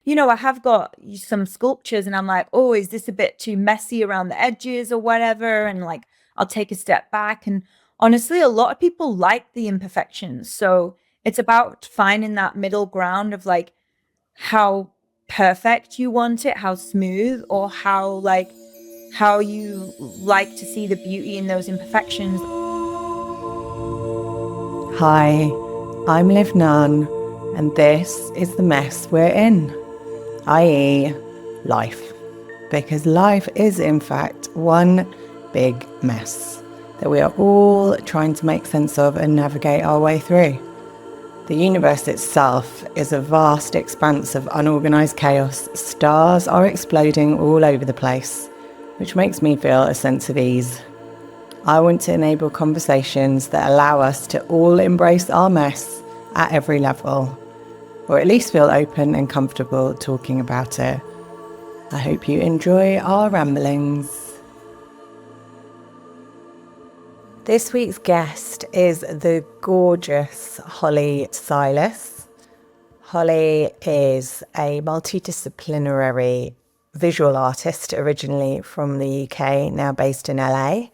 I have got some sculptures and I'm like, oh, is this a bit too messy around the edges or whatever? And like, I'll take a step back. And honestly, a lot of people like the imperfections. So it's about finding that middle ground of like how perfect you want it, how smooth, or how you like to see the beauty in those imperfections. Hi, I'm Nunn, and this is the mess we're in, i.e. life. Because life is, in fact, one big mess that we are all trying to make sense of and navigate our way through. The universe itself is a vast expanse of unorganised chaos. Stars are exploding all over the place, which makes me feel a sense of ease. I want to enable conversations that allow us to all embrace our mess at every level, or at least feel open and comfortable talking about it. I hope you enjoy our ramblings. This week's guest is the gorgeous Holly Silius. Holly is a multi-disciplinary visual artist, originally from the UK, now based in LA.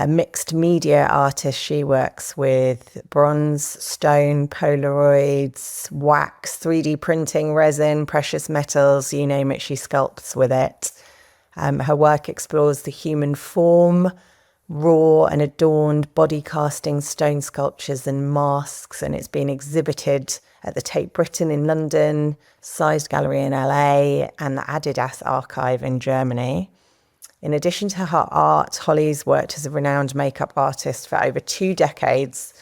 Mixed media artist. She works with bronze, stone, Polaroids, wax, 3D printing, resin, precious metals, you name it, she sculpts with it. Her work explores the human form, raw and adorned body casting stone sculptures and masks, and it's been exhibited at the Tate Britain in London, Sized Gallery in LA, and the Adidas Archive in Germany. In addition to her art, Holly's worked as a renowned makeup artist for over 2 decades,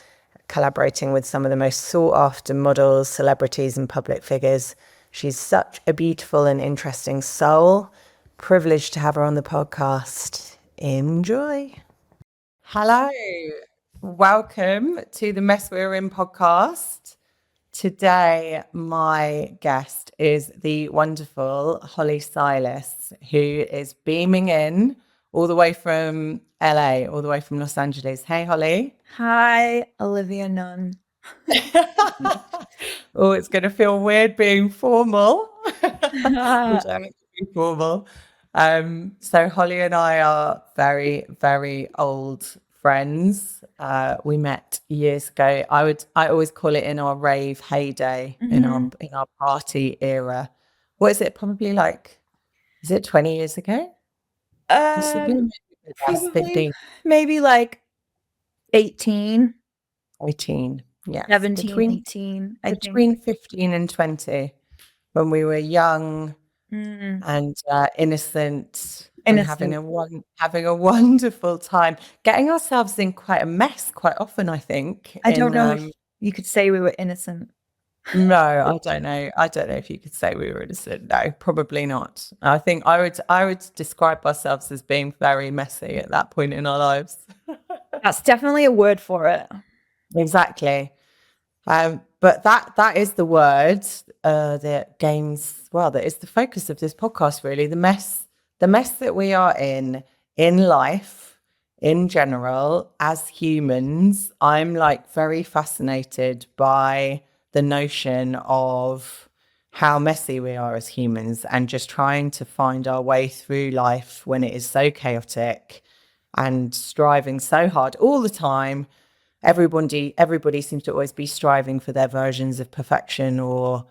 collaborating with some of the most sought-after models, celebrities, and public figures. She's such a beautiful and interesting soul. Privileged to have her on the podcast. Enjoy. Hello. Welcome to the Mess We're In podcast. Today, my guest is the wonderful Holly Silius, who is beaming in all the way from LA, all the way from Los Angeles. Hey, Holly. Hi, Olivia Nunn. Oh, it's going to feel weird being formal. We don't have to be formal. So Holly and I are very, very old friends. We met years ago. I always call it in our rave heyday, in our party era. What is it? Probably like, is it 20 years ago? Probably 15, maybe like 18, 18. Yeah. 17, 18, I think. Between 15 and 20, when we were young and innocent. And having a wonderful time, getting ourselves in quite a mess quite often, I think. I don't know if you could say we were innocent. No, I don't know. I don't know if you could say we were innocent. No, probably not. I think I would describe ourselves as being very messy at that point in our lives. That's definitely a word for it. Exactly. But that is the word that is the focus of this podcast, really. The mess that we are in life, in general, as humans. I'm like very fascinated by the notion of how messy we are as humans and just trying to find our way through life when it is so chaotic and striving so hard all the time. Everybody seems to always be striving for their versions of perfection, or,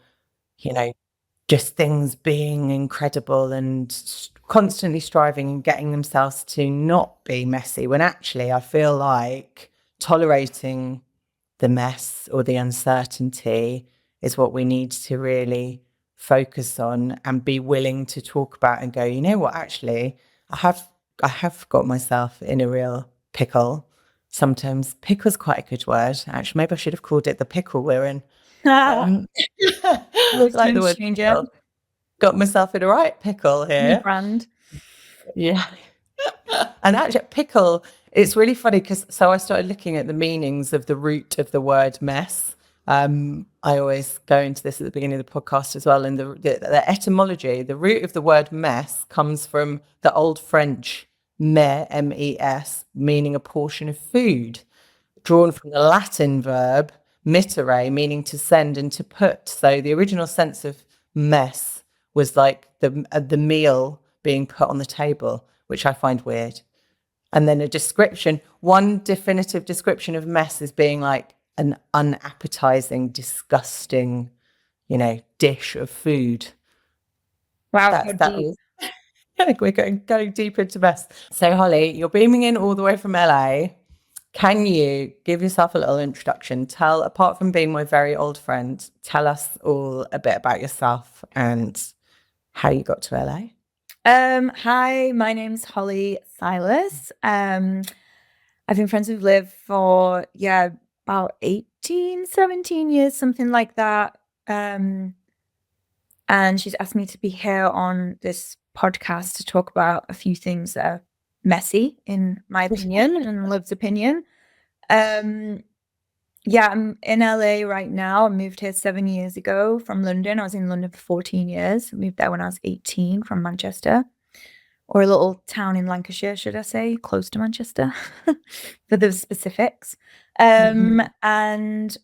just things being incredible and constantly striving and getting themselves to not be messy, when actually I feel like tolerating the mess or the uncertainty is what we need to really focus on and be willing to talk about and go, you know what, actually, I have got myself in a real pickle. Sometimes pickle's quite a good word. Actually, maybe I should have called it the pickle we're in. Like the word pickle. Got myself in a right pickle here. Brand. Yeah. And actually, pickle, it's really funny because I started looking at the meanings of the root of the word mess. I always go into this at the beginning of the podcast as well. And the etymology, the root of the word mess comes from the Old French me, M-E-S, meaning a portion of food, drawn from the Latin verb mittere, meaning to send and to put. So the original sense of mess was like the meal being put on the table, which I find weird. And then one definitive description of mess is being like an unappetizing, disgusting, dish of food. Wow, how That's that. deep. We're going deep into mess. So, Holly, you're beaming in all the way from LA. Can you give yourself a little introduction? Apart from being my very old friend, tell us all a bit about yourself and how you got to LA. Hi, my name's Holly Silius. I've been friends with Liv for, about 18, 17 years, something like that. And she's asked me to be here on this podcast to talk about a few things that are messy, in my opinion, and Liv's opinion. I'm in LA right now. I moved here 7 years ago from London. I was in London for 14 years. I moved there when I was 18 from Manchester, or a little town in Lancashire, should I say, close to Manchester, for the specifics. And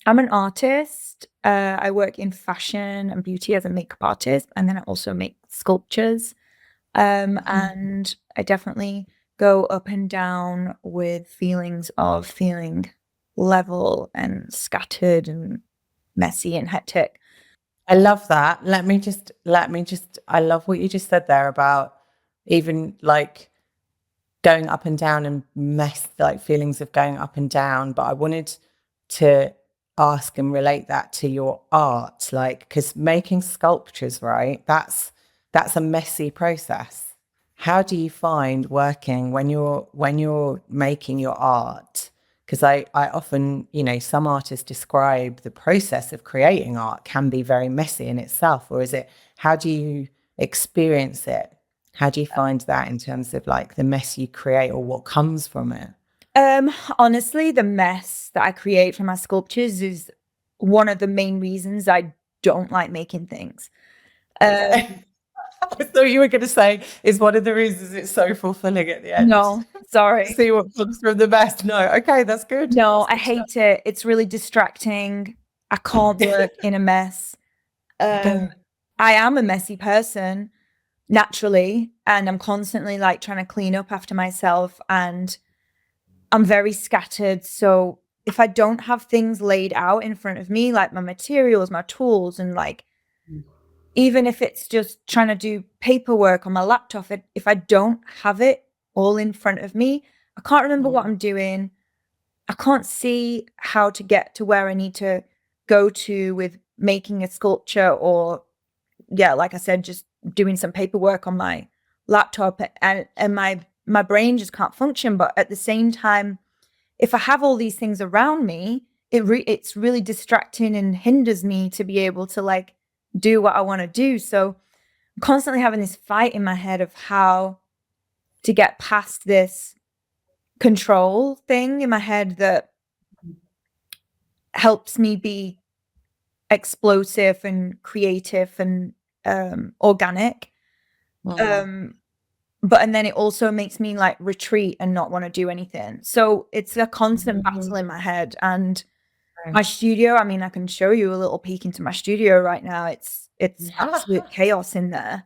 I'm an artist. I work in fashion and beauty as a makeup artist, and then I also make sculptures. And I definitely go up and down with feelings of feeling level and scattered and messy and hectic. I love that. I love what you just said there about even like going up and down and like feelings of going up and down. But I wanted to ask and relate that to your art, like, because making sculptures, right? That's a messy process. How do you find working when you're making your art? Because I often, some artists describe the process of creating art can be very messy in itself, or how do you experience it? How do you find that in terms of like the mess you create or what comes from it? Honestly, the mess that I create from my sculptures is one of the main reasons I don't like making things. I thought you were going to say is one of the reasons it's so fulfilling at the end. No, sorry. See what comes from the mess. No, okay, that's good. No, I That's good hate it. It's really distracting. I can't work in a mess. stuff. I am a messy person naturally, and I'm constantly like trying to clean up after myself, and I'm very scattered. So if I don't have things laid out in front of me, like my materials, my tools, and like even if it's just trying to do paperwork on my laptop, if I don't have it all in front of me, I can't remember what I'm doing. I can't see how to get to where I need to go to with making a sculpture, or like I said, just doing some paperwork on my laptop, and my brain just can't function. But at the same time, if I have all these things around me, it's really distracting and hinders me to be able to like do what I want to do. So I'm constantly having this fight in my head of how to get past this control thing in my head that helps me be explosive and creative and organic. And then it also makes me like retreat and not want to do anything. So it's a constant battle in my head. And my studio, I mean, I can show you a little peek into my studio right now. It's absolute chaos in there,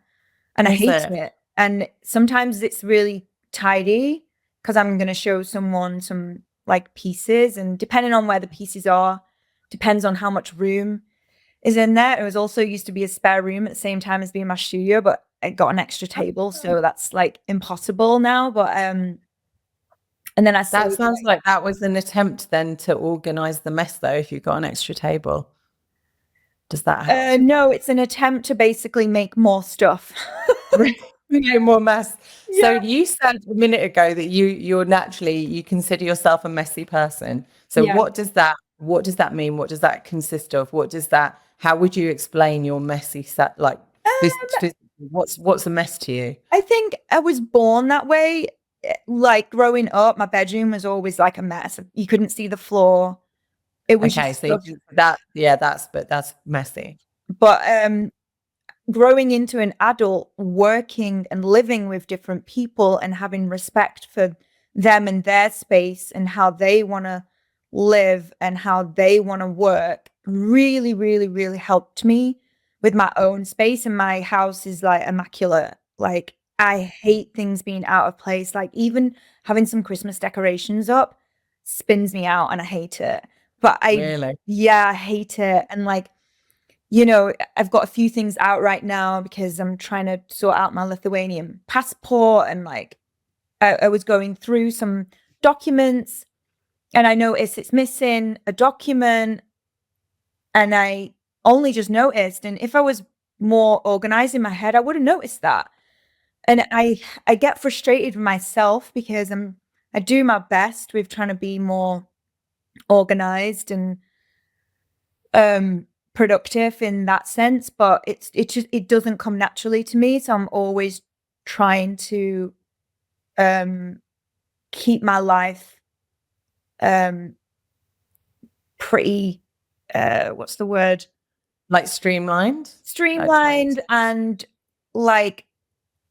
and I hate it. And sometimes it's really tidy because I'm going to show someone some like pieces, and depending on where the pieces are, depends on how much room is in there. It was also used to be a spare room at the same time as being my studio, but I got an extra table, so that's like impossible now. But and then I That sounds like that was an attempt then to organize the mess, though. If you got an extra table, does that help? No, it's an attempt to basically make more stuff. Create more mess. So Yeah. you said a minute ago that you consider yourself a messy person. So Yeah. what does that mean? What does that consist of? How would you explain your messy set like what's a mess to you? I think I was born that way. Like growing up, my bedroom was always like a mess. You couldn't see the floor. It was Okay, just so stuff. that's messy. But growing into an adult, working and living with different people and having respect for them and their space and how they want to live and how they want to work really, really, really helped me with my own space, and my house is like immaculate. Like I hate things being out of place. Like even having some Christmas decorations up spins me out and I hate it. But Really? yeah, I hate it. And like, you know, I've got a few things out right now because I'm trying to sort out my Lithuanian passport, and like I was going through some documents and I noticed it's missing a document, and I only just noticed. And if I was more organized in my head, I would have noticed that. And I get frustrated with myself because I do my best with trying to be more organized and productive in that sense, but it doesn't come naturally to me. So I'm always trying to keep my life pretty what's the word? Like streamlined? Streamlined and like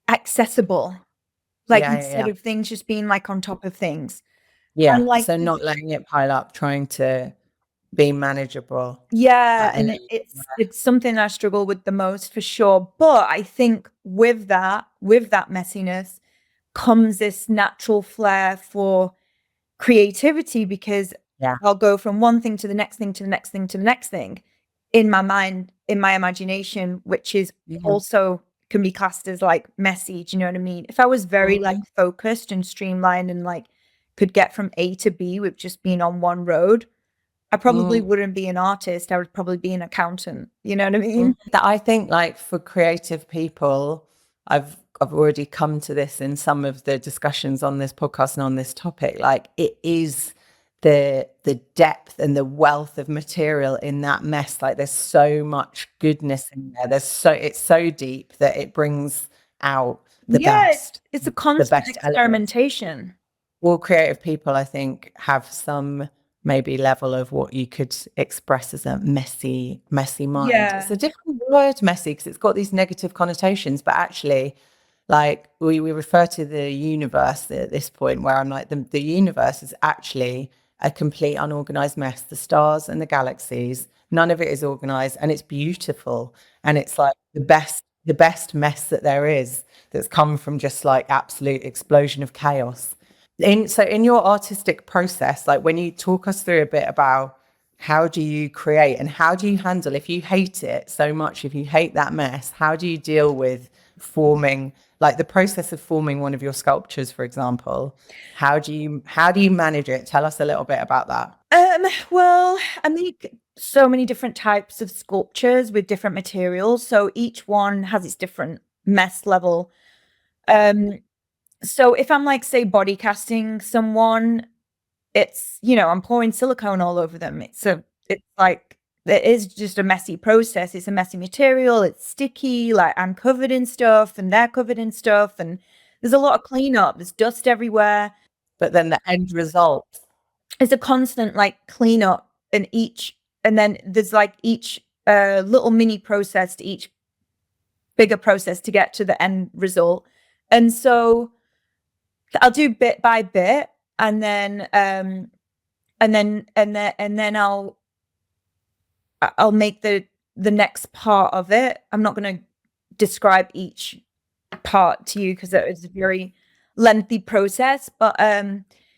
accessible. Like instead Yeah. of things just being like on top of things. Yeah. And like So not letting it pile up, trying to be manageable. yeah, And and it's something I struggle with the most for sure. But I think with that messiness comes this natural flair for creativity, because yeah. I'll go from one thing to the next thing to the next thing to the next thing in my mind, in my imagination, which is Yeah. also can be classed as like messy. Do you know what I mean? If I was very like Mhm. focused and streamlined and like could get from A to B with just being on one road, I probably Mm. wouldn't be an artist. I would probably be an accountant. You know what I mean? That I think like for creative people, I've already come to this in some of the discussions on this podcast and on this topic. Like it is the depth and the wealth of material in that mess. Like there's so much goodness in there. It's so deep that it brings out Yeah, it's a the constant best elements. experimentation. All creative people, I think, have some maybe level of what you could express as a messy mind. It's Yeah. a different word, messy, because it's got these negative connotations, but actually, like we refer to the universe at this point where I'm like, the universe is actually a complete unorganized mess. The stars and the galaxies, none of it is organized, and it's beautiful. And it's like the best mess that there is that's come from just like absolute explosion of chaos. In your artistic process, like when you talk us through a bit about how do you create and how do you handle if you hate it so much, if you hate that mess, how do you deal with forming, like the process of forming one of your sculptures, for example? How do you manage it? Tell us a little bit about that. Well, I make so many different types of sculptures with different materials, so each one has its different mess level. Um, so if I'm like, say, body casting someone, it's, you know, I'm pouring silicone all over them. It's like it is just a messy process. It's a messy material. It's sticky. Like I'm covered in stuff and they're covered in stuff, and there's a lot of cleanup. There's dust everywhere. But then the end result. It's a constant like cleanup in each, and then there's like each little mini process to each bigger process to get to the end result. And so I'll do bit by bit, and then I'll make the next part of it. I'm not going to describe each part to you because it was a very lengthy process, but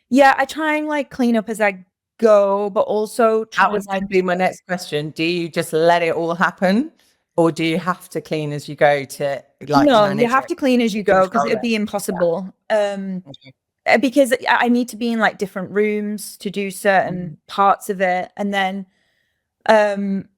yeah, I try and like clean up as I go, but also try That to was going to like be my next question. Do you just let it all happen, or do you have to clean as you go to like no, you manage have it, to clean as you go because control it'd it? be Yeah. impossible. Okay. Because I need to be in like different rooms to do certain Mm. parts of it, and then um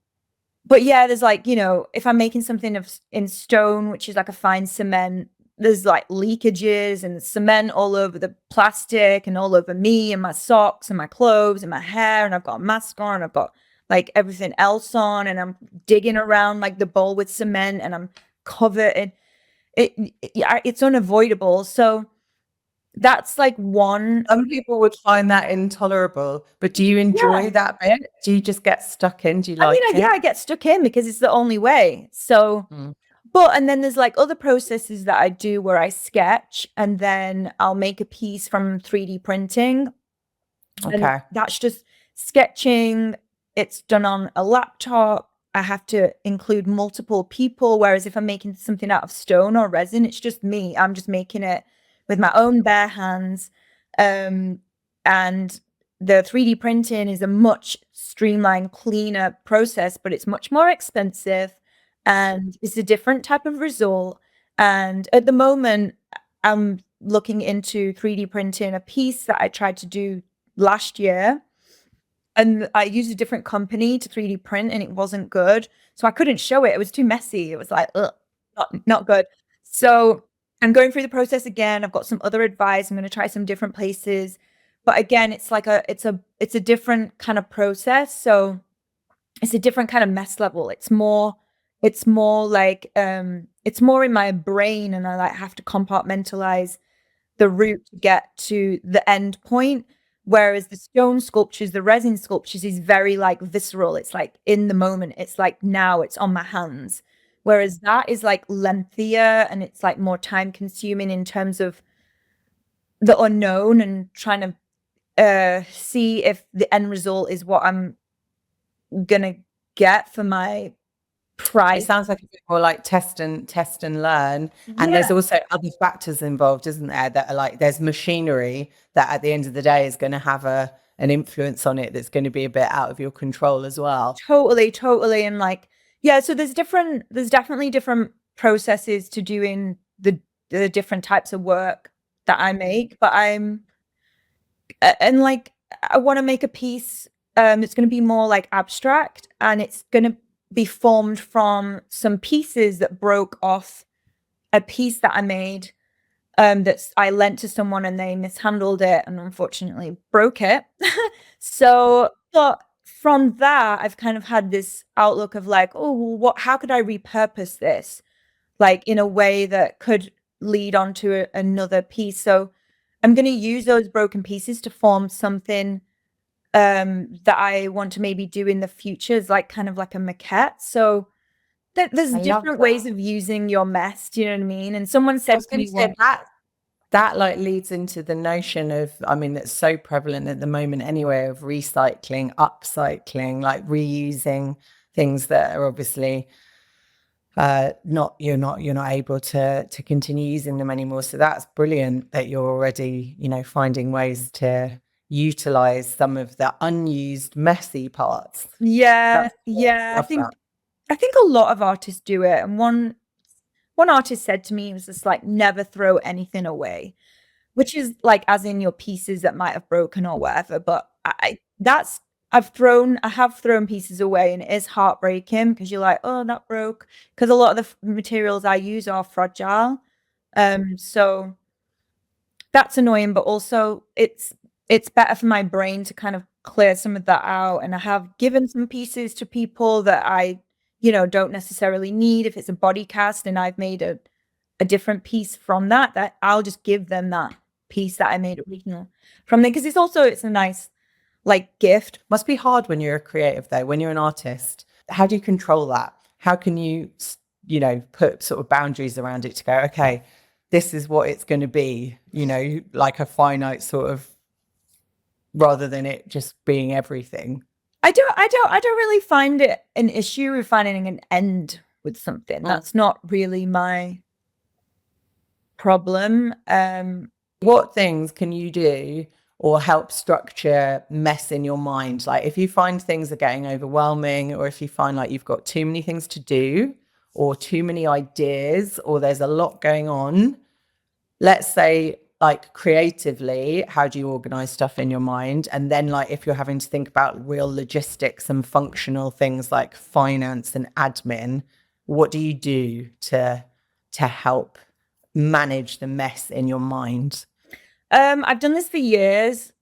but yeah, there's like, you know, if I'm making something in stone, which is like a fine cement, there's like leakages and cement all over the plastic and all over me and my socks and my clothes and my hair, and I've got a mask on, and I've got like everything else on, and I'm digging around like the bowl with cement, and I'm covered in it's unavoidable. So that's like one. Some people would find that intolerable, but do you enjoy Yeah. that bit? Do you just get stuck in? Do you I mean, like yeah, it? I get stuck in because it's the only way. So Mm. but and then there's like other processes that I do where I sketch and then I'll make a piece from 3D printing. And Okay. that's just sketching. It's done on a laptop. I have to include multiple people. Whereas if I'm making something out of stone or resin, it's just me. I'm just making it with my own bare hands. Um, and the 3D printing is a much streamlined, cleaner process, but it's much more expensive and it's a different type of result. And at the moment, I'm looking into 3D printing a piece that I tried to do last year. And I used a different company to 3D print and it wasn't good. So I couldn't show it. It was too messy. It was like, ugh, not good. So I'm going through the process again. I've got some other advice. I'm going to try some different places. But again, it's like it's a different kind of process. So it's a different kind of mess level. It's more like it's more in my brain and I like have to compartmentalize the route to get to the end point. Whereas the stone sculptures, the resin sculptures is very like visceral. It's like in the moment. It's like now it's on my hands. Whereas that is like lengthier and it's like more time consuming in terms of the unknown and trying to see if the end result is what I'm gonna get for my It price. sounds like a bit more like test and learn. And there's Yeah, also other factors involved, isn't there? That are like there's machinery that at the end of the day is going to have an influence on it that's going to be a bit out of your control as well. totally. And like, yeah, so there's definitely different processes to doing the different types of work that I make, but and like, I want to make a piece, it's going to be more like abstract and it's going to be formed from some pieces that broke off a piece that I made, that I lent to someone and they mishandled it and unfortunately broke it. So, but from that, I've kind of had this outlook of like, oh, well, how could I repurpose this? Like in a way that could lead on to another piece. So I'm going to use those broken pieces to form something that I want to maybe do in the future, is like kind of like a maquette. So there's I love different ways that. of using your mess, do you know what I mean? And someone I said was to going me to say once, that like leads into the notion of, I mean, it's so prevalent at the moment anyway, of recycling, upcycling, like reusing things that are obviously not you're not able to continue using them anymore. So that's brilliant that you're already, you know, finding ways to utilize some of the unused messy parts. yeah, That's yeah, love that. I think a lot of artists do it. And one artist said to me, it was just like, never throw anything away, which is like as in your pieces that might have broken or whatever. But that's I have thrown pieces away and it is heartbreaking because you're like, oh, that broke. Because a lot of the materials I use are fragile. So that's annoying, but also it's better for my brain to kind of clear some of that out. And I have given some pieces to people that I, don't necessarily need. If it's a body cast and I've made a different piece from that, that I'll just give them that piece that I made original from there. Because it's a nice like gift. Must be hard when you're a creative though, when you're an artist. How do you control that? How can you, you know, put sort of boundaries around it to go, okay, this is what it's going to be, you know, like a finite sort of, rather than it just being everything. I don't really find it an issue with finding an end with something. Mm. That's not really my problem. What things can you do or help structure mess in your mind? Like if you find things are getting overwhelming, or if you find like you've got too many things to do or too many ideas, or there's a lot going on, let's say like creatively, how do you organize stuff in your mind? And then like if you're having to think about real logistics and functional things like finance and admin, what do you do to help manage the mess in your mind? I've done this for years,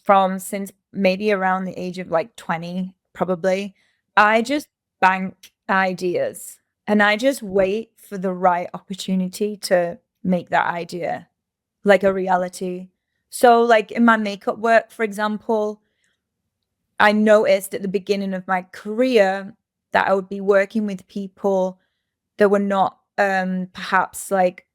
from since maybe around the age of like 20, probably. I just bank ideas and I just wait for the right opportunity to make that idea like a reality. So, like in my makeup work, for example, I noticed at the beginning of my career that I would be working with people that were not perhaps like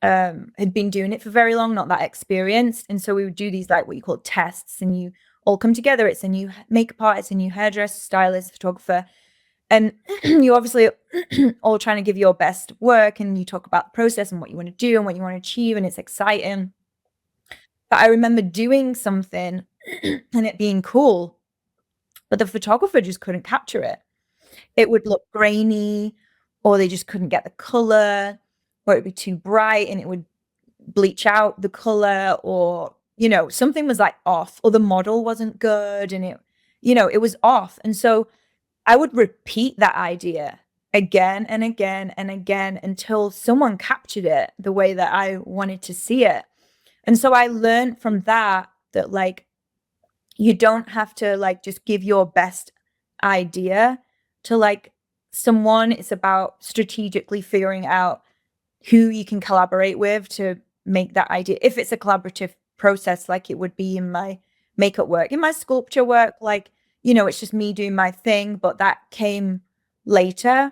had been doing it for very long, not that experienced. And so we would do these like what you call tests, and you all come together. It's a new makeup artist, a new hairdresser, stylist, photographer. and you obviously all trying to give your best work, and you talk about the process and what you want to do and what you want to achieve, and it's exciting. But I remember doing something and it being cool, but the photographer just couldn't capture it. It would look grainy, or they just couldn't get the color, or it'd be too bright and it would bleach out the color, or, something was like off, or the model wasn't good and it was off. And so I would repeat that idea again and again and again until someone captured it the way that I wanted to see it. And so I learned from that like you don't have to like just give your best idea to like someone. It's about strategically figuring out who you can collaborate with to make that idea. If it's a collaborative process, like it would be in my makeup work, in my sculpture work, like, it's just me doing my thing, but that came later.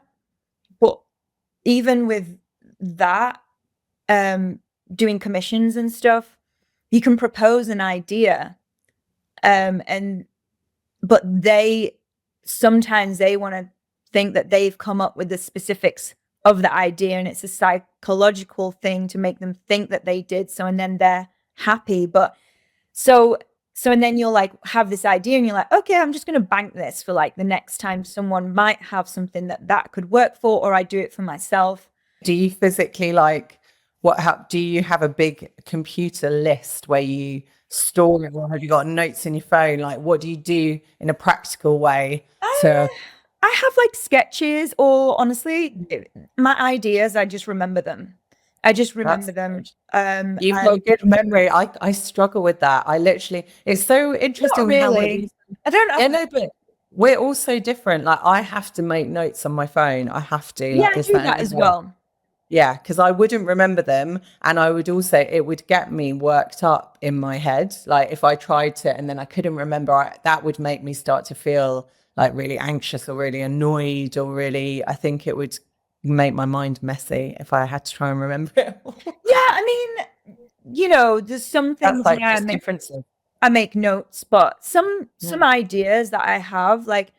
But even with that, doing commissions and stuff, you can propose an idea, and but sometimes they want to think that they've come up with the specifics of the idea, and it's a psychological thing to make them think that they did so, and then they're happy. But so and then you'll like have this idea and you're like, okay, I'm just going to bank this for like the next time someone might have something that could work for, or I do it for myself. Do you physically do you have a big computer list where you store it, or have you got notes in your phone? Like, what do you do in a practical way to? I have like sketches, or honestly, my ideas, I just remember them. I just remember them. You've got good memory. I struggle with that. It's so interesting. Not really. I don't know. Yeah, no, but we're all so different. Like, I have to make notes on my phone. I have to. Yeah, I do that as well. Yeah, because I wouldn't remember them, and I would also, it would get me worked up in my head. Like if I tried to and then I couldn't remember, that would make me start to feel like really anxious or really annoyed, or really, I think it would make my mind messy if I had to try and remember it. Yeah, I mean, there's some things That's like just differences. I make notes, but some ideas that I have, like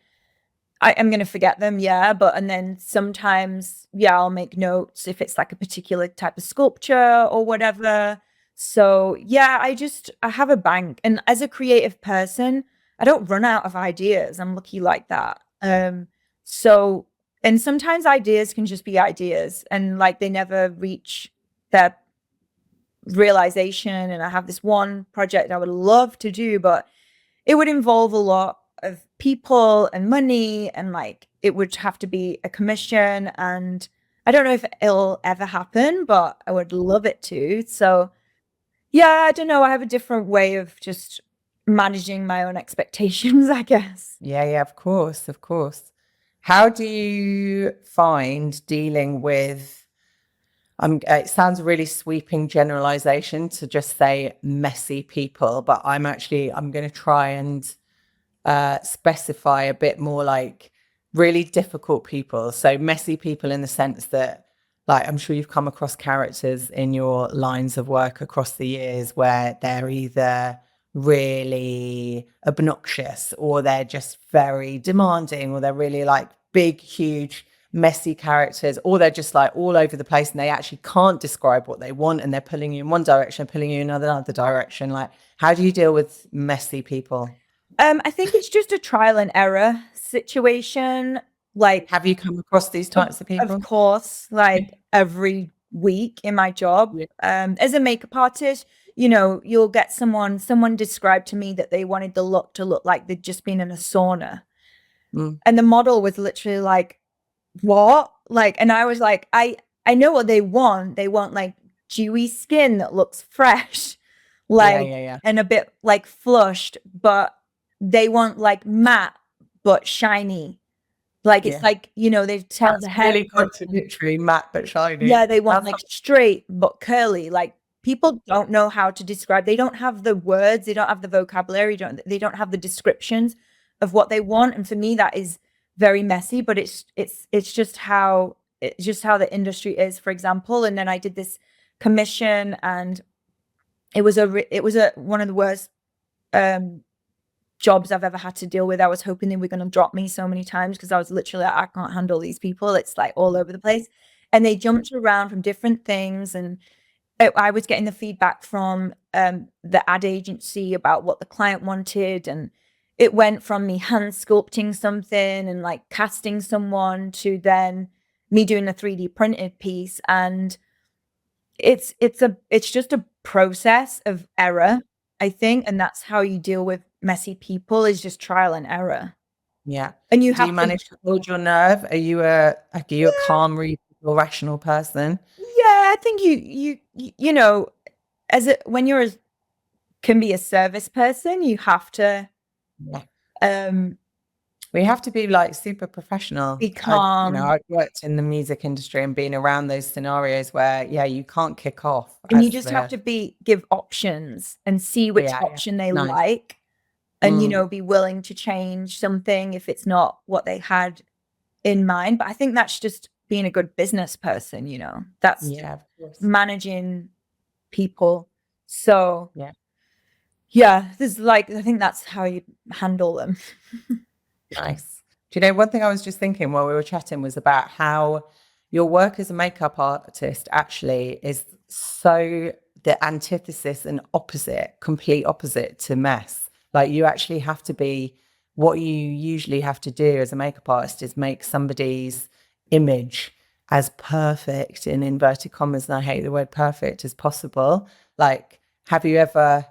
I'm going to forget them. Yeah. And then sometimes, I'll make notes if it's like a particular type of sculpture or whatever. So yeah, I have a bank, and as a creative person, I don't run out of ideas. I'm lucky like that. So, and sometimes ideas can just be ideas, and like they never reach their realization. And I have this one project I would love to do, but it would involve a lot of people and money, and like it would have to be a commission, and I don't know if it'll ever happen, but I would love it to. So yeah, I don't know, I have a different way of just managing my own expectations, I guess. Yeah, of course. How do you find dealing with, it sounds a really sweeping generalization to just say messy people, but I'm going to try and specify a bit more, like really difficult people. So messy people in the sense that, like, I'm sure you've come across characters in your lines of work across the years where they're either really obnoxious, or they're just very demanding, or they're really like big, huge, messy characters, or they're just like all over the place and they actually can't describe what they want, and they're pulling you in one direction, pulling you in another direction. Like, how do you deal with messy people? I think it's just a trial and error situation. Like, have you come across these types of people? Of course, like every week in my job. As a makeup artist, you'll get someone described to me that they wanted the look to look like they'd just been in a sauna. And the model was literally like, what? Like, and I was like, I know what they want. They want like dewy skin that looks fresh, like, and a bit like flushed, but they want like matte but shiny. Like it's like, they tell the hair really contradictory, matte but shiny. Yeah, they want like straight but curly. Like, people don't know how to describe. They don't have the words. They don't have the vocabulary. They don't have the descriptions of what they want. And for me, that is very messy. But it's just how the industry is, for example. And then I did this commission, and it was one of the worst jobs I've ever had to deal with. I was hoping they were going to drop me so many times because I was literally like, I can't handle these people. It's like all over the place. And they jumped around from different things. And I was getting the feedback from the ad agency about what the client wanted. And it went from me hand sculpting something and like casting someone to then me doing a 3D printed piece. And it's just a process of error, I think, and that's how you deal with messy people, is just trial and error. Yeah. And you Do you have to, manage to hold your nerve? Are you a calm, reasonable, rational person? yeah, I think you know, when you're can be a service person, you have to Yeah. um We have to be like super professional. be calm, I've worked in the music industry and been around those scenarios where, yeah, you can't kick off and you as just have the, to give options and see which yeah, yeah. option they Nice. like, and Mm, be willing to change something if it's not what they had in mind. But I think that's just being a good business person, that's yeah, of course. managing people. So Yeah. yeah, there's like, I think that's how you handle them. Nice. Do you know, one thing I was just thinking while we were chatting was about how your work as a makeup artist actually is so the antithesis and opposite, complete opposite to mess. Like you actually have to be, what you usually have to do as a makeup artist is make somebody's image as perfect in inverted commas, and I hate the word perfect, as possible. Like, have you ever,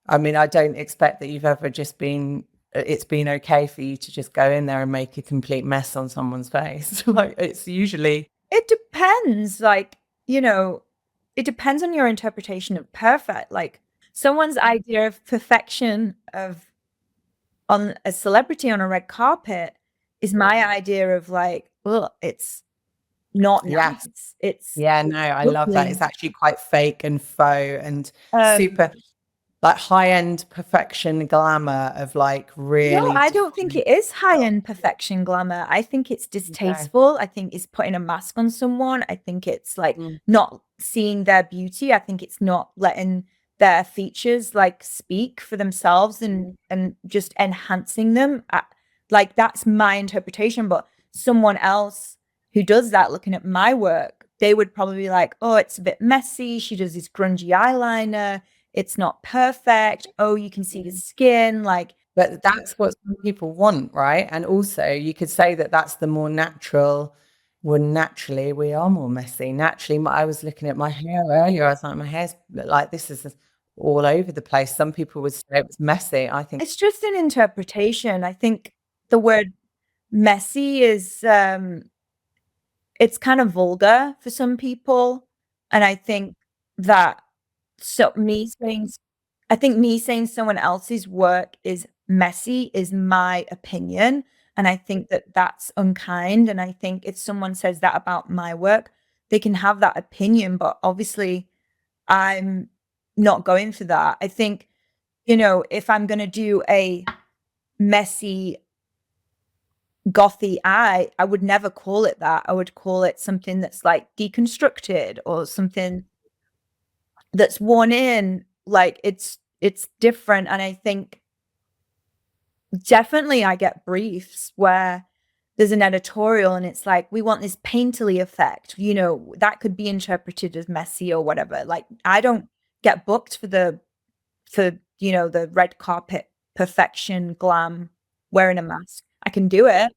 I mean, I don't expect that you've ever just been, it's been okay for you to just go in there and make a complete mess on someone's face. Like it's usually, It depends, like, it depends on your interpretation of perfect. Like someone's idea of perfection of on a celebrity on a red carpet is my idea of like, well, it's not yes. nice. It's Yeah, no, I love that. It's ugly. actually quite fake and faux and Um, super like high-end perfection glamour of like no, really I don't think defined. it is high-end perfection glamour. I think it's Okay. distasteful. I think it's putting a mask on someone. I think it's like Mm, not seeing their beauty. I think it's not letting their features like speak for themselves and mm, just enhancing them. Like that's my interpretation. But someone else who does that, looking at my work, they would probably be like, "Oh, it's a bit messy. She does this grungy eyeliner. It's not perfect. Oh, you can see the mm. skin." Like, But that's what some people want, right? And also, you could say that that's the more natural. Well, naturally, we are more messy. Naturally, I was looking at my hair earlier. I was like, my hair's like this is all over the place. Some people would say it was messy. I think, it's just an interpretation. I think the word messy is it's kind of vulgar for some people. And I think that so me saying I think me saying someone else's work is messy is my opinion. And I think that that's unkind. And I think if someone says that about my work, they can have that opinion. But obviously, I'm not going for that. I think, if I'm going to do a messy, gothy eye, I would never call it that. I would call it something that's like deconstructed or something that's worn in. Like it's different. And I think definitely I get briefs where there's an editorial and it's like, we want this painterly effect, that could be interpreted as messy or whatever. Like I don't get booked for the red carpet perfection glam wearing a mask. I can do it.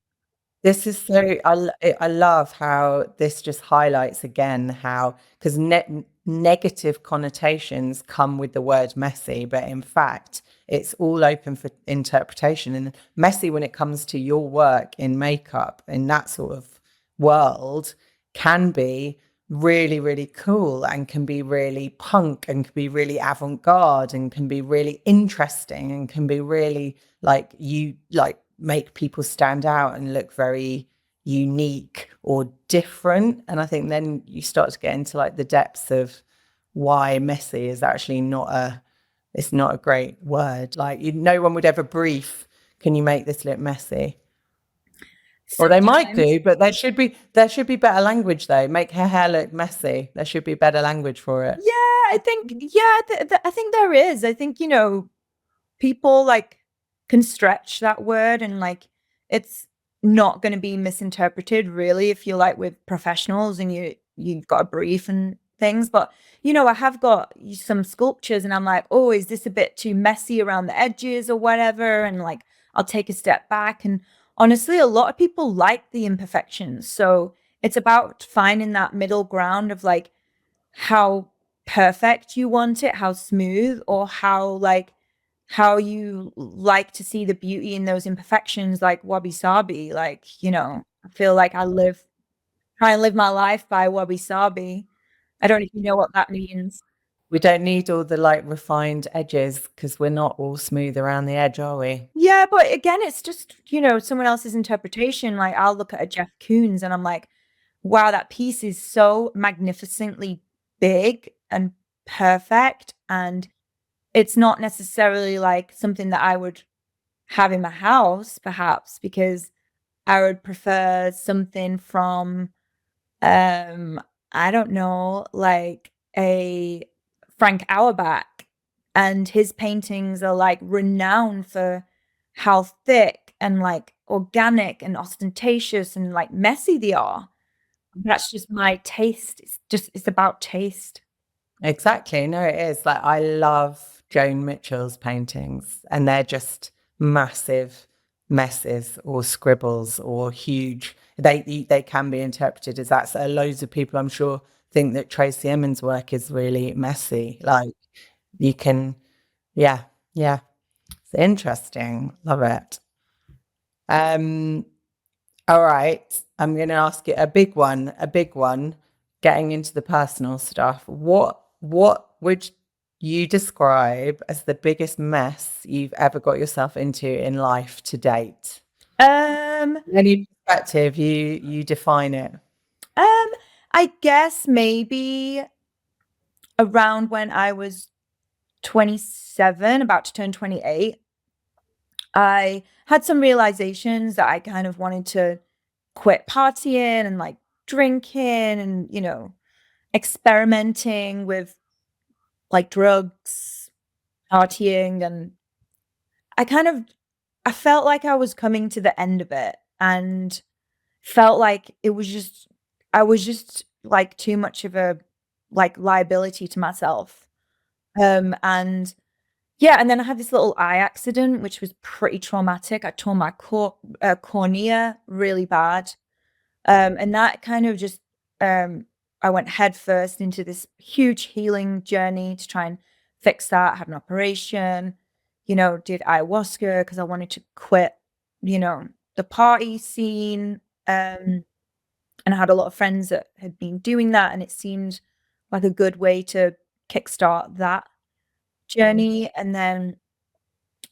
this is so, I love how this just highlights again how, because negative connotations come with the word messy, but in fact, it's all open for interpretation. And messy, when it comes to your work in makeup, in that sort of world, can be really, really cool and can be really punk and can be really avant-garde and can be really interesting and can be really like you like make people stand out and look very unique or different. And I think then you start to get into like the depths of why messy is actually it's not a great word. Like no one would ever brief, can you make this look messy? Or they might Sometimes. do, but there should be better language though. Make her hair look messy. There should be better language for it. Yeah, I think, yeah, I think there is. I think, people like can stretch that word, and like it's not going to be misinterpreted really if you're like with professionals and you've got a brief and things. But I have got some sculptures and I'm like, oh, is this a bit too messy around the edges or whatever? And like I'll take a step back. And honestly, a lot of people like the imperfections. So it's about finding that middle ground of like how perfect you want it, how smooth, or how you like to see the beauty in those imperfections, like wabi sabi. Like, I feel like try and live my life by wabi sabi. I don't know if you know what that means. We don't need all the like refined edges because we're not all smooth around the edge, are we? Yeah, but again, it's just, someone else's interpretation. Like I'll look at a Jeff Koons and I'm like, wow, that piece is so magnificently big and perfect. And it's not necessarily like something that I would have in my house, perhaps, because I would prefer something from um I don't know, like a Frank Auerbach, and his paintings are like renowned for how thick and like organic and ostentatious and like messy they are. That's just my taste. It's about taste. Exactly. No, it is. Like I love Joan Mitchell's paintings and they're just massive messes or scribbles or huge. They can be interpreted as that. So loads of people I'm sure think that Tracy Emin's work is really messy. Like you can yeah, yeah. It's interesting. Love it. Um all right. I'm going to ask you a big one, getting into the personal stuff. What would you describe as the biggest mess you've ever got yourself into in life to date? Um, Any perspective, you define it. I guess maybe around when I was 27, about to turn 28, I had some realizations that I kind of wanted to quit partying and like drinking and, experimenting with like drugs, partying. And I kind of, I felt like I was coming to the end of it and felt like I was just like too much of a like liability to myself. And yeah, and then I had this little eye accident, which was pretty traumatic. I tore my cornea really bad. And that kind of just, um, I went headfirst into this huge healing journey to try and fix that. I had an operation, did ayahuasca because I wanted to quit, the party scene. And I had a lot of friends that had been doing that, and it seemed like a good way to kickstart that journey. And then,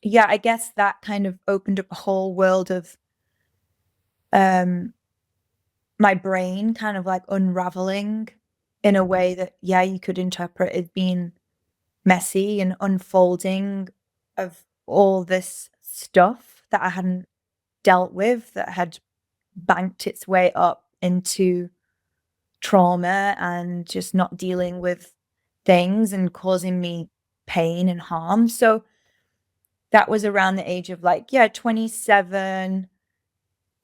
yeah, I guess that kind of opened up a whole world of um my brain kind of like unraveling in a way that, yeah, you could interpret as being messy and unfolding of all this stuff that I hadn't dealt with, that had banked its way up into trauma and just not dealing with things and causing me pain and harm. So that was around the age of like, yeah, 27,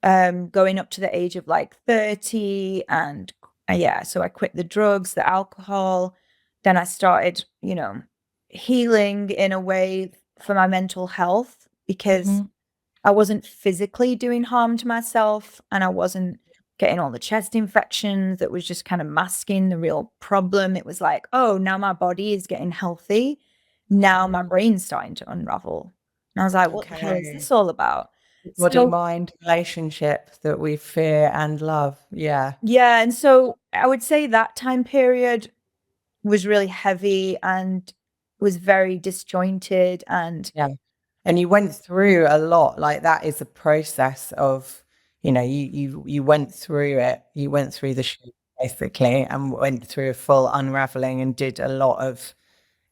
going up to the age of like 30. And yeah, so I quit the drugs, the alcohol. Then I started, healing in a way for my mental health because Mhm. I wasn't physically doing harm to myself and I wasn't getting all the chest infections that was just kind of masking the real problem. It was like, oh, now my body is getting healthy. Now my brain's starting to unravel. And I was like, what the hell is Okay. this all about? Body So, mind relationship that we fear and love. Yeah. yeah. And so I would say that time period was really heavy and was very disjointed. And Yeah. And you went through a lot. Like that is a process of, you went through it. You went through the shit basically and went through a full unraveling and did a lot of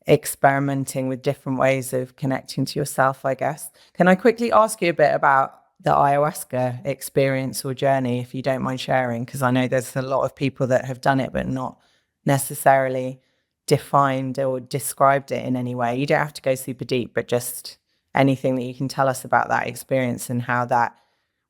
experimenting with different ways of connecting to yourself, I guess. Can I quickly ask you a bit about the ayahuasca experience or journey, if you don't mind sharing? Because I know there's a lot of people that have done it, but not necessarily defined or described it in any way. You don't have to go super deep, but just anything that you can tell us about that experience and how that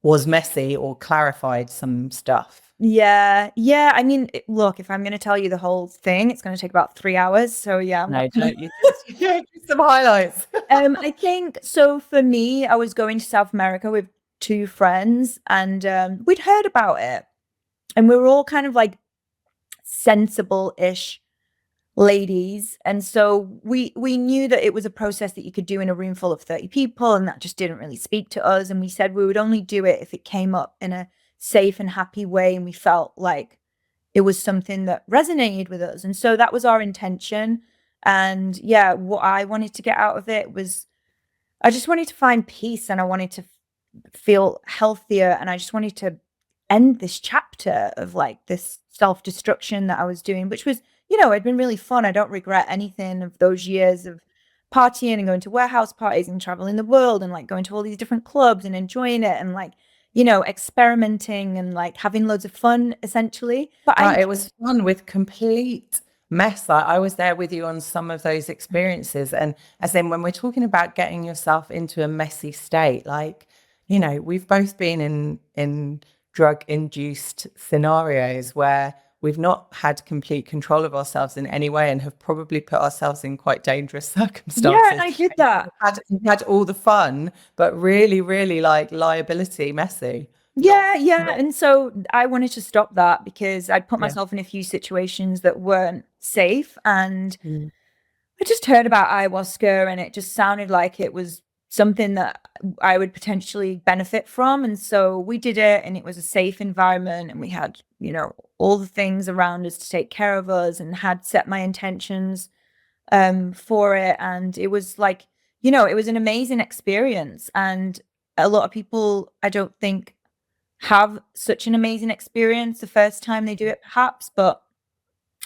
was messy or clarified some stuff? Yeah. Yeah. I mean, look, if I'm going to tell you the whole thing, it's going to take about 3 hours. So yeah, I'm No, not gonna. don't you just give some highlights? I think so for me, I was going to South America with two friends and we'd heard about it and we were all kind of like sensible-ish ladies. And so we knew that it was a process that you could do in a room full of 30 people and that just didn't really speak to us. And we said we would only do it if it came up in a safe and happy way and we felt like it was something that resonated with us. And so that was our intention. And yeah, what I wanted to get out of it was I just wanted to find peace and I wanted to feel healthier and I just wanted to end this chapter of like this self-destruction that I was doing, which was, it'd been really fun. I don't regret anything of those years of partying and going to warehouse parties and traveling the world and like going to all these different clubs and enjoying it and like, experimenting and like having loads of fun essentially. But Right, it was fun with complete mess. I was there with you on some of those experiences. And as in when we're talking about getting yourself into a messy state, like, we've both been in drug induced scenarios where we've not had complete control of ourselves in any way and have probably put ourselves in quite dangerous yeah, and circumstances. I did that. Had all the fun, but really, really like liability messy. Yeah, yeah. And so I wanted to stop that because I'd put Yeah. myself in a few situations that weren't safe. And Mm. I just heard about ayahuasca and it just sounded like it was something that I would potentially benefit from. And so we did it and it was a safe environment and we had, all the things around us to take care of us and had set my intentions for it. And it was like, it was an amazing experience. And a lot of people, I don't think, have such an amazing experience the first time they do it, perhaps, but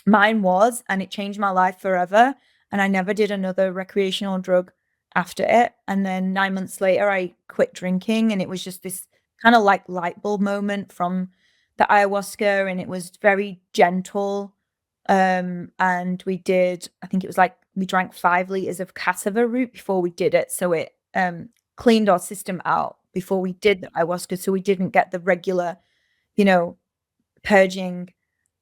mine was, and it changed my life forever. And I never did another recreational drug after it. And then 9 months later, I quit drinking, and it was just this kind of like light bulb moment from the ayahuasca, and it was very gentle. And I think it was like we drank 5 liters of cassava root before we did it. So it cleaned our system out before we did the ayahuasca. So we didn't get the regular, you know, purging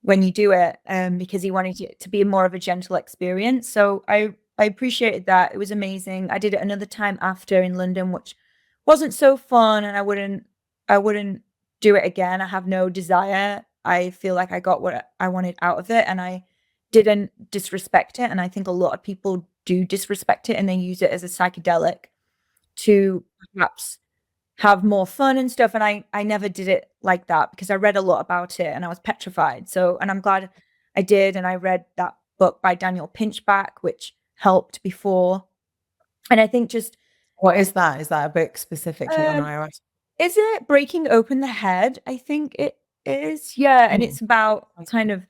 when you do it, because he wanted it to be more of a gentle experience. So I appreciated that. It was amazing. I did it another time after in London, which wasn't so fun, and I wouldn't do it again. I have no desire. I feel like I got what I wanted out of it, and I didn't disrespect it. And I think a lot of people do disrespect it, and they use it as a psychedelic to perhaps have more fun and stuff. And I never did it like that because I read a lot about it and I was petrified. So, and I'm glad I did. And I read that book by Daniel Pinchback, which helped before. And I think just, What is that? Is that a book specifically on um, iOS? is it Breaking Open the Head? I think it is. Yeah. And Mm. it's about kind of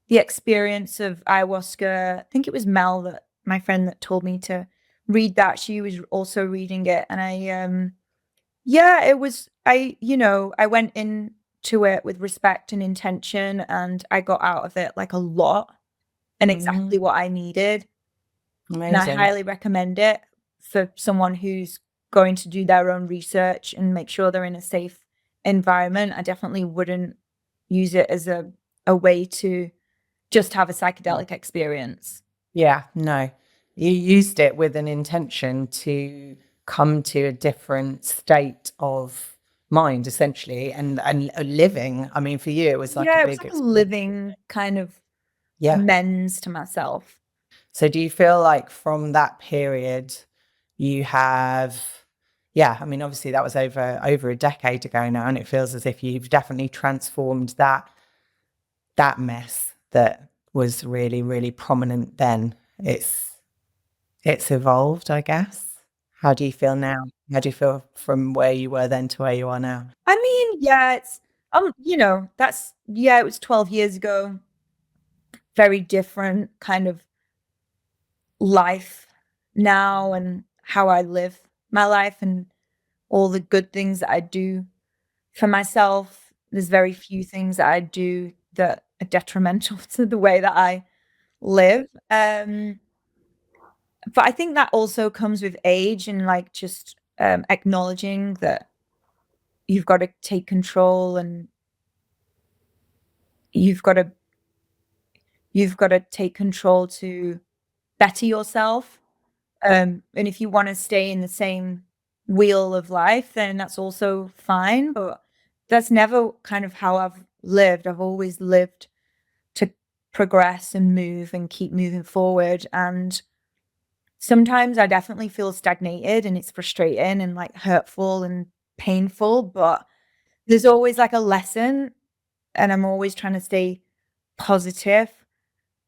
the experience of ayahuasca. I think it was Mel, that my friend, that told me to read that. She was also reading it. And yeah, it was I went into it with respect and intention, and I got out of it, like, a lot and Mm. exactly what I needed, and I Amazing. highly recommend it for someone who's going to do their own research and make sure they're in a safe environment. I definitely wouldn't use it as a way to just have a psychedelic experience. Yeah, no. You used it with an intention to come to a different state of mind, essentially, and living. I mean, for you, it was like a Yeah, it was big like a experience. living kind of Yeah. amends to myself. So do you feel like from that period you have, yeah, I mean, obviously that was over a decade ago now, and it feels as if you've definitely transformed that mess that was really, really prominent then. It's evolved, I guess. How do you feel now? How do you feel from where you were then to where you are now? I mean, yeah, it's it was 12 years ago. Very different kind of life now and how I live my life and all the good things that I do for myself. There's very few things that I do that are detrimental to the way that I live. but I think that also comes with age and like just acknowledging that you've got to take control and you've got to take control to better yourself. And if you want to stay in the same wheel of life, then that's also fine. But that's never kind of how I've lived. I've always lived to progress and move and keep moving forward. And sometimes I definitely feel stagnated and it's frustrating and like hurtful and painful, but there's always like a lesson and I'm always trying to stay positive.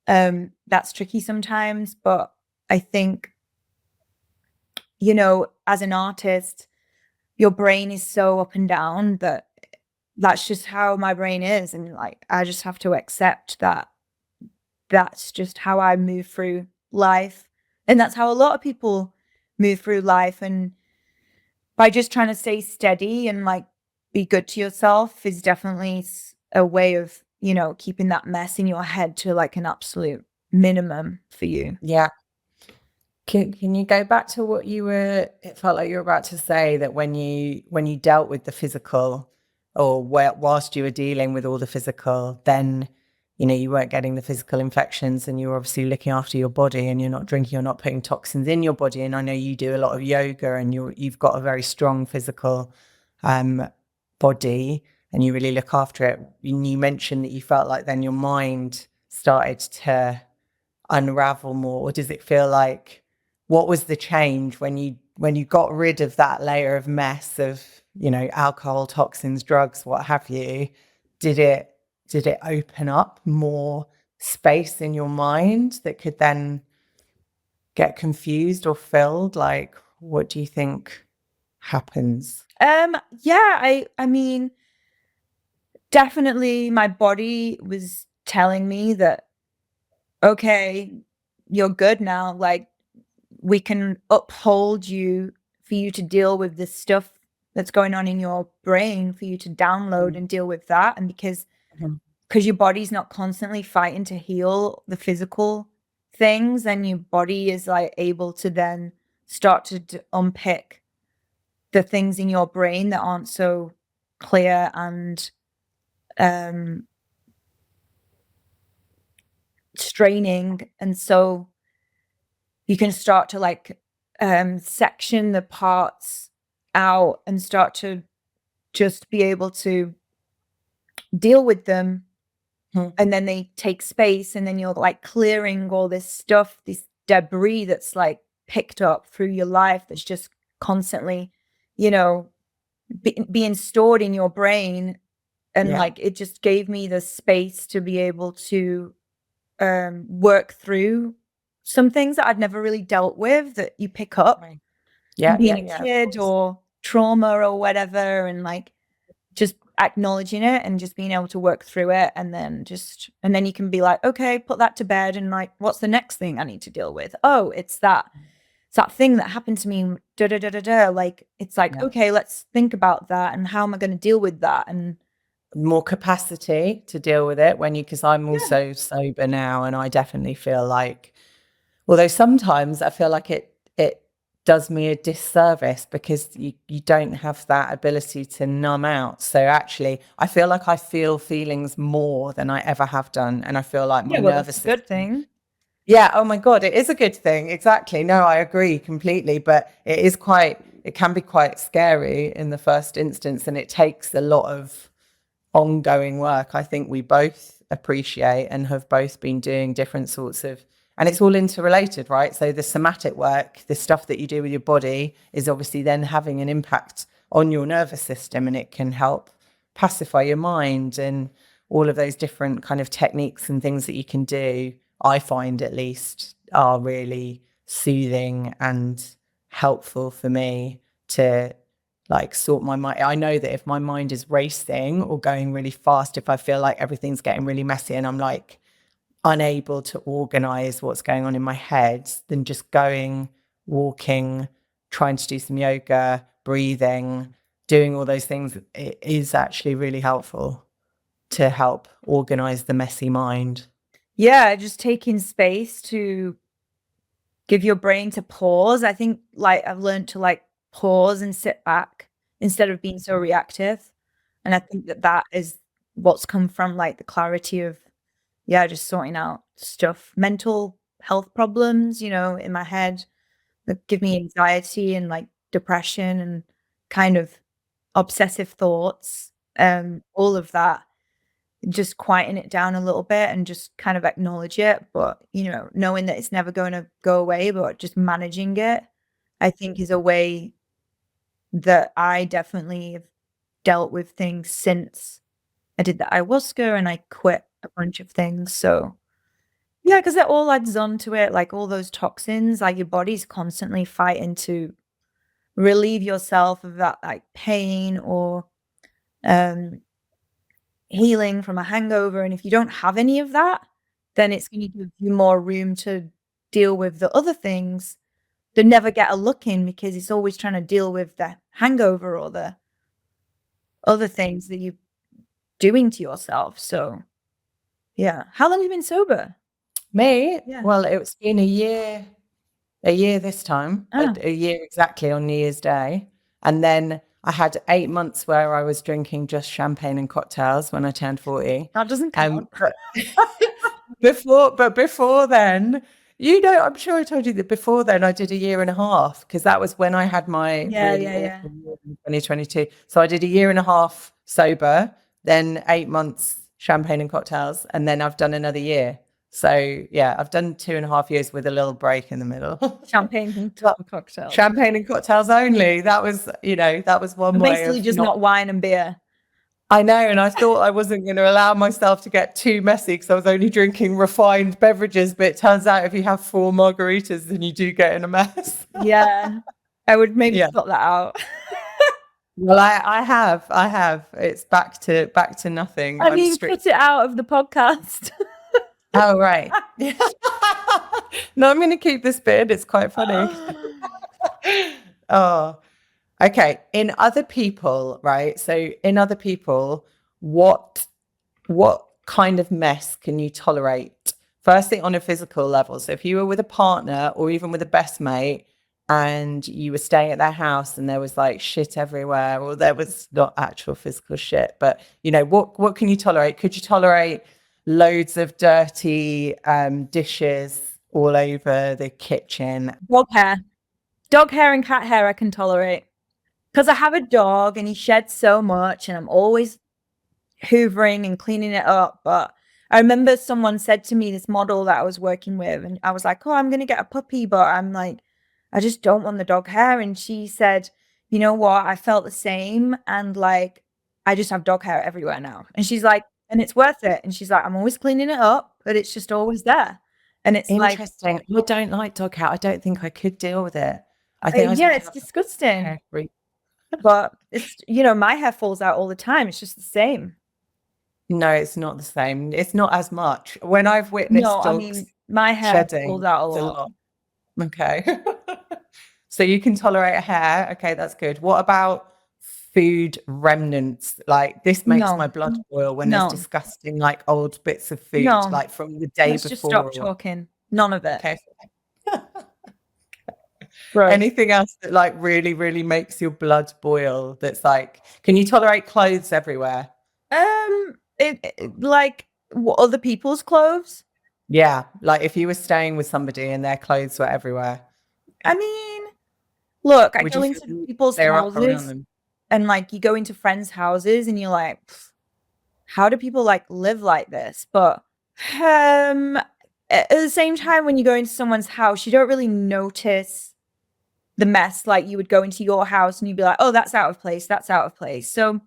That's tricky sometimes, but I think, you know, as an artist, your brain is so up and down that that's just how my brain is. And like, I just have to accept that that's just how I move through life. And that's how a lot of people move through life. And by just trying to stay steady and like be good to yourself is definitely a way of, you know, keeping that mess in your head to like an absolute minimum for you. Yeah. Can you go back to what it felt like you were about to say, that when you dealt with the physical, or whilst you were dealing with all the physical, then, you know, you weren't getting the physical infections and you were obviously looking after your body and you're not drinking, you're not putting toxins in your body. And I know you do a lot of yoga and you've got a very strong physical body and you really look after it. And you mentioned that you felt like then your mind started to unravel more. Or does it feel like, what was the change when you got rid of that layer of mess of, you know, alcohol, toxins, drugs, what have you? Did it open up more space in your mind that could then get confused or filled? Like, what do you think happens? Yeah, I mean, definitely my body was telling me that, okay, you're good now. Like, we can uphold you for you to deal with this stuff that's going on in your brain, for you to download and deal with that. And Mhm. because your body's not constantly fighting to heal the physical things, then your body is like able to then start to unpick the things in your brain that aren't so clear and um straining. And so you can start to like section the parts out and start to just be able to deal with them. Mhm. And then they take space and then you're like clearing all this stuff, this debris that's like picked up through your life that's just constantly, you know, being stored in your brain. And Yeah. like it just gave me the space to be able to work through some things that I'd never really dealt with that you pick up Right. from Yeah, being yeah, a yeah, of kid course. or trauma or whatever. And like just acknowledging it and just being able to work through it. And then you can be like, okay, put that to bed. And like, what's the next thing I need to deal with? Oh, it's that thing that happened to me. Da da da da da. Like, it's like, Yeah. okay, let's think about that. And how am I going to deal with that? And More capacity to deal with it because I'm yeah, also sober now, and I definitely feel like, although sometimes I feel like it does me a disservice because you don't have that ability to numb out. So actually, I feel like I feel feelings more than I ever have done, and I feel like my yeah, well, that's nervous a good system. thing. Yeah, oh my God, it is a good thing. Exactly. No, I agree completely, but it can be quite scary in the first instance, and it takes a lot of ongoing work. I think we both appreciate and have both been doing different sorts of, and it's all interrelated, right? So the somatic work, the stuff that you do with your body, is obviously then having an impact on your nervous system, and it can help pacify your mind, and all of those different kind of techniques and things that you can do, I find at least, are really soothing and helpful for me to like sort my mind. I know that if my mind is racing or going really fast, if I feel like everything's getting really messy and I'm like unable to organize what's going on in my head, then just going, walking, trying to do some yoga, breathing, doing all those things, it is actually really helpful to help organize the messy mind. Yeah, just taking space to give your brain to pause. I think like I've learned to like pause and sit back instead of being so reactive. And I think that is what's come from like the clarity of, yeah, just sorting out stuff, mental health problems, in my head that give me anxiety and like depression and kind of obsessive thoughts. All of that, just quieten it down a little bit and just kind of acknowledge it, but knowing that it's never going to go away, but just managing it, I think is a way that I definitely have dealt with things since I did the ayahuasca and I quit a bunch of things. So yeah, because that all adds on to it, like all those toxins, like your body's constantly fighting to relieve yourself of that like pain or um healing from a hangover. And if you don't have any of that, then it's going to give you more room to deal with the other things that never get a look in because it's always trying to deal with the hangover or the other things that you're doing to yourself. So yeah. How long have you been sober? Me? Yeah. Well, it's been a year this time, a year exactly on New Year's Day. And then I had 8 months where I was drinking just champagne and cocktails when I turned 40. That doesn't count. Before then, I'm sure I told you that before then I did a year and a half because that was when I had my really awful year in 2022. So I did a year and a half sober, then 8 months champagne and cocktails, and then I've done another year. So yeah, I've done 2.5 years with a little break in the middle. Champagne and cocktails. Champagne and cocktails only. That was one way Basically of just not wine and beer. I know, and I thought I wasn't going to allow myself to get too messy because I was only drinking refined beverages. But it turns out if you have 4 margaritas, then you do get in a mess. Yeah, I would maybe cut that out. Well, I have. It's back to nothing. I mean, cut it out of the podcast. Oh, right. No, I'm going to keep this bit. It's quite funny. Oh, okay. In other people, right? So in other people, what kind of mess can you tolerate? Firstly, on a physical level. So if you were with a partner or even with a best mate and you were staying at their house and there was like shit everywhere, or there was not actual physical shit, but what can you tolerate? Could you tolerate loads of dirty dishes all over the kitchen? Dog hair and cat hair I can tolerate because I have a dog and he sheds so much and I'm always hoovering and cleaning it up. But I remember someone said to me, this model that I was working with, and I was like, oh, I'm going to get a puppy, but I'm like, I just don't want the dog hair. And she said, you know what? I felt the same. And like, I just have dog hair everywhere now. And she's like, and it's worth it. And she's like, I'm always cleaning it up, but it's just always there. And it's interesting. I don't like dog hair. I don't think I could deal with it. I think it's disgusting. But it's, my hair falls out all the time. It's just the same. No, it's not the same. It's not as much. When I've witnessed dogs, I mean, my hair falls out a lot. Okay. So you can tolerate hair. Okay, that's good. What about food remnants? Like this makes my blood boil when there's disgusting like old bits of food like from the day before. Just stop talking. None of it. Okay. Anything else that like really, really makes your blood boil? That's like, can you tolerate clothes everywhere? Like what, other people's clothes? Yeah, like if you were staying with somebody and their clothes were everywhere. I mean, look, I go into people's houses and like you go into friends' houses and you're like, how do people like live like this? But at the same time, when you go into someone's house, you don't really notice the mess like you would go into your house and you'd be like, oh, that's out of place. That's out of place. So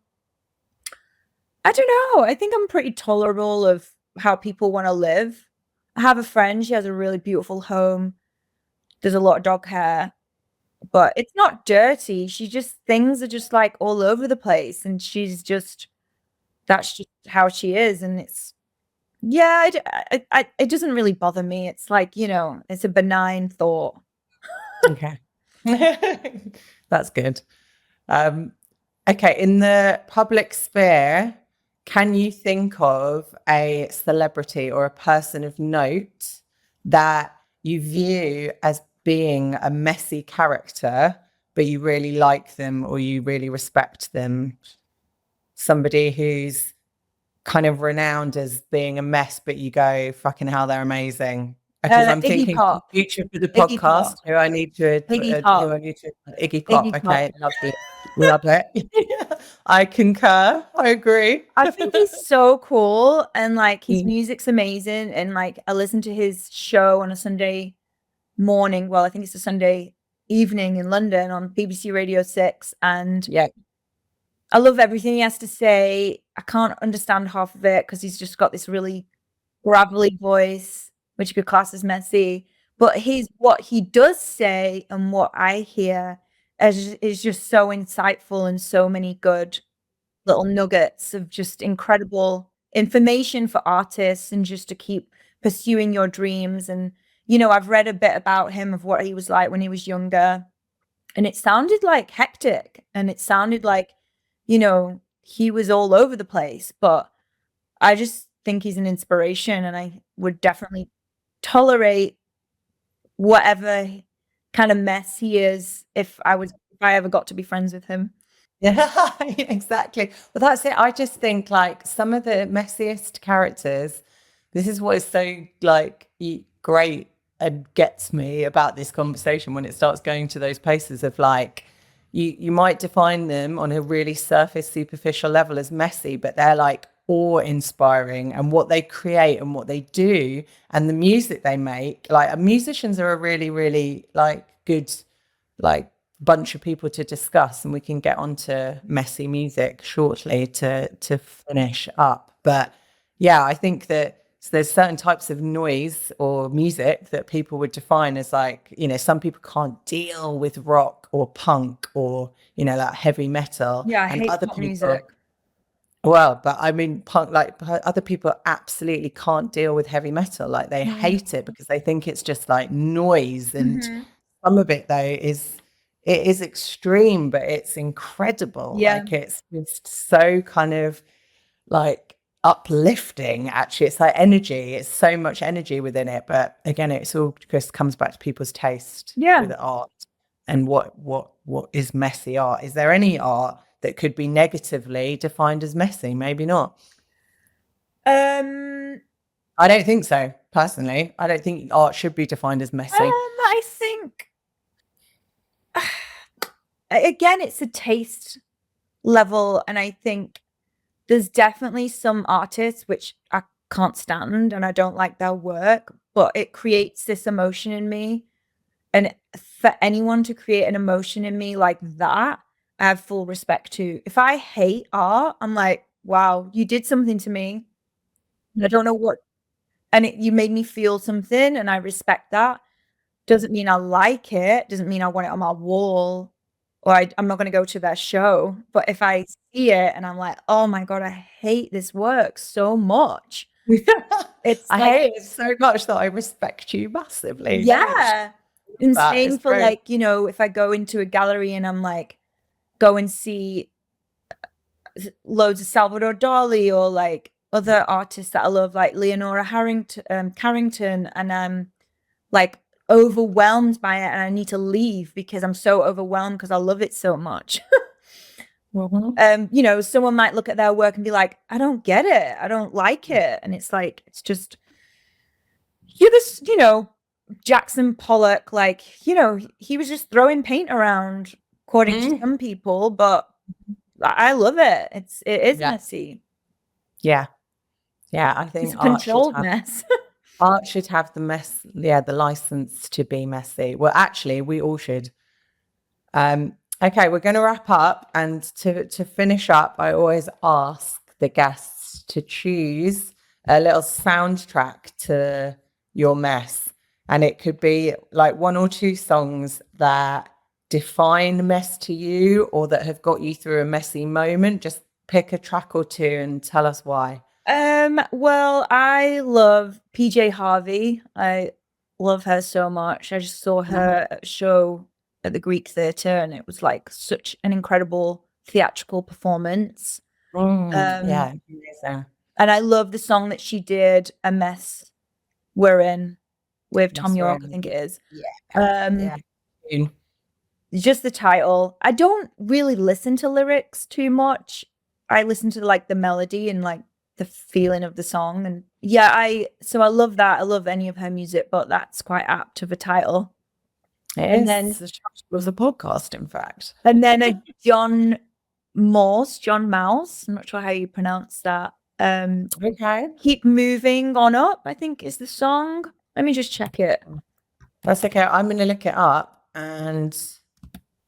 I don't know. I think I'm pretty tolerable of how people want to live. I have a friend. She has a really beautiful home. There's a lot of dog hair, but it's not dirty. Things are just like all over the place. And that's just how she is. And it's, yeah, it doesn't really bother me. It's like, it's a benign thought. Okay. That's good. Okay. In the public sphere, can you think of a celebrity or a person of note that you view as being a messy character, but you really like them or you really respect them. Somebody who's kind of renowned as being a mess, but you go, fucking hell, they're amazing. Because I'm Iggy thinking Pop. future for the Iggy podcast, Pop. who I need to, Iggy who Pop. I need to, Iggy Pop. Iggy Pop. Okay, lovely, love it. I concur. I agree. I think he's so cool, and like his Mm. music's amazing. And like I listen to his show on a Sunday morning. Well, I think it's a Sunday evening in London on BBC Radio 6. And Yeah, I love everything he has to say. I can't understand half of it because he's just got this really gravelly voice, which you could class as messy. But what he does say and what I hear is just so insightful, and so many good little nuggets of just incredible information for artists, and just to keep pursuing your dreams. And I've read a bit about him, of what he was like when he was younger, and it sounded like hectic, and it sounded like he was all over the place. But I just think he's an inspiration, and I would definitely tolerate whatever kind of mess he is if I ever got to be friends with him. yeah, exactly. But that's it. I just think like some of the messiest characters, this is what is so like great and gets me about this conversation when it starts going to those places of like you might define them on a really surface, superficial level as messy, but they're like awe-inspiring, and what they create and what they do and the music they make. Like musicians are a really, really like good like bunch of people to discuss, and we can get onto messy music shortly to finish up. But yeah, I think that there's certain types of noise or music that people would define as like, some people can't deal with rock or punk or that heavy metal, Yeah, I and hate other pop music. people, well, but I mean, punk, like other people absolutely can't deal with heavy metal. Like they hate it because they think it's just like noise. And Mhm. some of it though it is extreme, but it's incredible. Yeah. Like it's just so kind of like uplifting, actually. It's like energy. It's so much energy within it. But again, it's all just comes back to people's taste with Yeah. art and what is messy art. Is there any art that could be negatively defined as messy? Maybe not. Um, I don't think so, personally. I don't think art should be defined as messy. I think again, it's a taste level, and I think there's definitely some artists which I can't stand, and I don't like their work, but it creates this emotion in me. And for anyone to create an emotion in me like that, I have full respect to. If I hate art, I'm like, wow, you did something to me. I don't know what, and you made me feel something, and I respect that. Doesn't mean I like it, doesn't mean I want it on my wall, or I'm not going to go to their show. But if I see it and I'm like, oh my God, I hate this work so much. It's I like, hate it so much that I respect you massively. Don't yeah. And that same is for great. like, if I go into a gallery and I'm like, go and see loads of Salvador Dali, or like other artists that I love, like Leonora Carrington, and I'm like overwhelmed by it, and I need to leave because I'm so overwhelmed because I love it so much. Someone might look at their work and be like, I don't get it, I don't like it. And it's like, it's just, you're this, Jackson Pollock, like, he was just throwing paint around, according to some people, but I love it. It is Yeah. messy. Yeah. Yeah. I It's think a controlled mess. art should have the license to be messy. Well, actually, we all should. Okay, we're going to wrap up, and to finish up, I always ask the guests to choose a little soundtrack to your mess, and it could be like one or two songs that define mess to you or that have got you through a messy moment. Just pick a track or two and tell us why. Well, I love PJ Harvey. I love her so much. I just saw her at a show at the Greek Theatre, and it was like such an incredible theatrical performance. Yeah, And I love the song that she did, A Mess We're In. with Tom Mess York, I around. think it is. Yeah. Just the title. I don't really listen to lyrics too much. I listen to like the melody and like the feeling of the song. And yeah, I love that. I love any of her music, but that's quite apt of a title. It is the title of the podcast, in fact. And then a John Mouse. I'm not sure how you pronounce that. Okay. Keep Moving On Up, I think is the song. Let me just check it. That's okay. I'm going to look it up and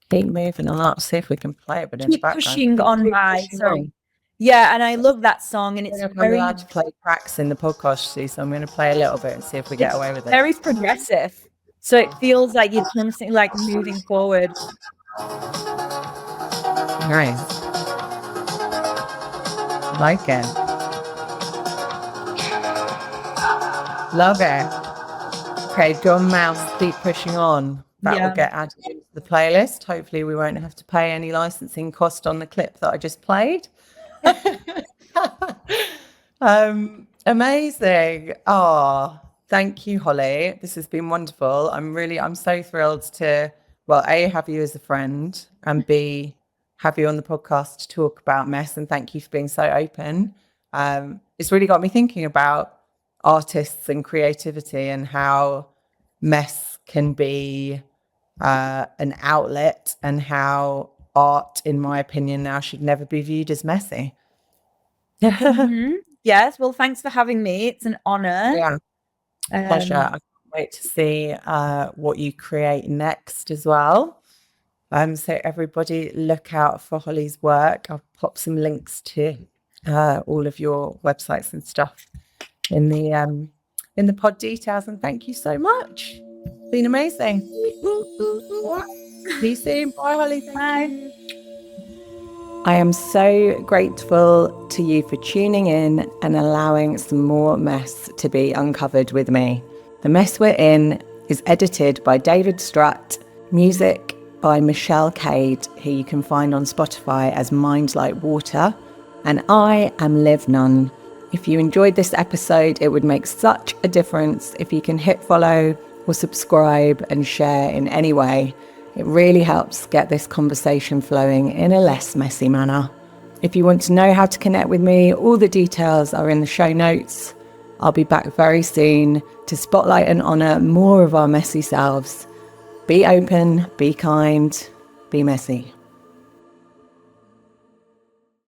keep moving on up, see if we can play it, but in the Keep background. Pushing On By. Sorry. Yeah, and I love that song, and it's I'm very allowed to play tracks in the podcast, so I'm going to play a little bit and see if we get away with it. Very progressive, so it feels like you're constantly like moving forward. Nice. Like it. Love it. Okay, John Mouse, Keep Pushing On. That will get added into the playlist. Hopefully we won't have to pay any licensing cost on the clip that I just played. Amazing. Oh, thank you, Holly. This has been wonderful. I'm so thrilled to, well, A, have you as a friend, and B, have you on the podcast to talk about mess. And thank you for being so open. It's really got me thinking about artists and creativity and how mess can be an outlet, and how art, in my opinion, now should never be viewed as messy. Yes, well, thanks for having me. It's an honor. Yeah, pleasure. I can't wait to see what you create next as well. So everybody look out for Holly's work. I'll pop some links to all of your websites and stuff in the pod details. And thank you so much. It's been amazing. See you soon. Bye, Holly. Bye. I am so grateful to you for tuning in and allowing some more mess to be uncovered with me. The Mess We're In is edited by David Strutt, music by Michelle Cade, who you can find on Spotify as Mind Like Water, and I am Liv Nunn. If you enjoyed this episode, it would make such a difference if you can hit follow or subscribe and share in any way. It really helps get this conversation flowing in a less messy manner. If you want to know how to connect with me, all the details are in the show notes. I'll be back very soon to spotlight and honour more of our messy selves. Be open, be kind, be messy.